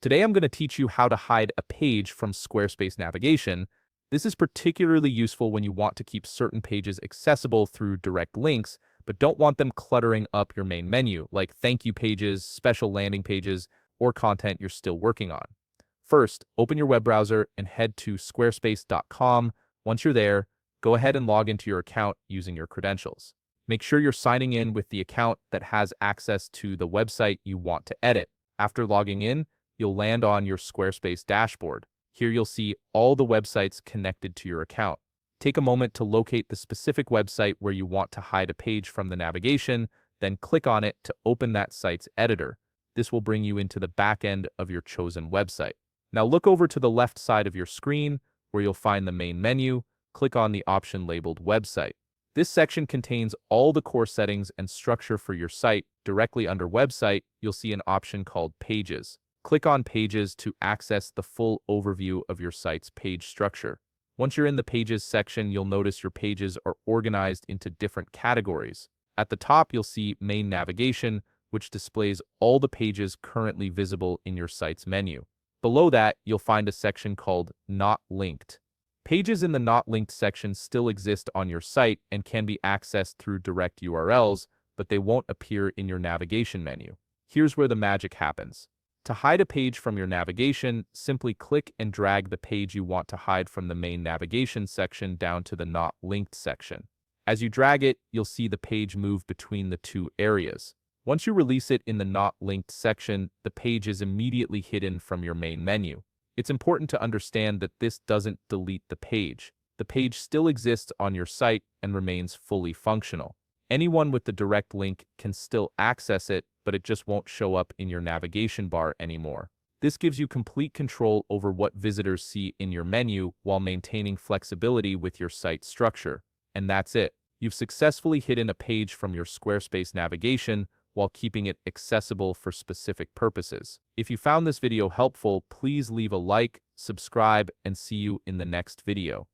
Today I'm going to teach you how to hide a page from Squarespace navigation. This is particularly useful when you want to keep certain pages accessible through direct links, but don't want them cluttering up your main menu, like thank you pages, special landing pages, or content you're still working on. First, open your web browser and head to squarespace.com. Once you're there, go ahead and log into your account using your credentials. Make sure you're signing in with the account that has access to the website you want to edit. After logging in, you'll land on your Squarespace dashboard. Here you'll see all the websites connected to your account. Take a moment to locate the specific website where you want to hide a page from the navigation, then click on it to open that site's editor. This will bring you into the back end of your chosen website. Now look over to the left side of your screen where you'll find the main menu. Click on the option labeled Website. This section contains all the core settings and structure for your site. Directly under Website, you'll see an option called Pages. Click on Pages to access the full overview of your site's page structure. Once you're in the Pages section, you'll notice your pages are organized into different categories. At the top, you'll see Main Navigation, which displays all the pages currently visible in your site's menu. Below that, you'll find a section called Not Linked. Pages in the Not Linked section still exist on your site and can be accessed through direct URLs, but they won't appear in your navigation menu. Here's where the magic happens. To hide a page from your navigation, simply click and drag the page you want to hide from the main navigation section down to the Not Linked section. As you drag it, you'll see the page move between the two areas. Once you release it in the Not Linked section, the page is immediately hidden from your main menu. It's important to understand that this doesn't delete the page. The page still exists on your site and remains fully functional. Anyone with the direct link can still access it, but it just won't show up in your navigation bar anymore. This gives you complete control over what visitors see in your menu while maintaining flexibility with your site structure. And that's it. You've successfully hidden a page from your Squarespace navigation while keeping it accessible for specific purposes. If you found this video helpful, please leave a like, subscribe, and see you in the next video.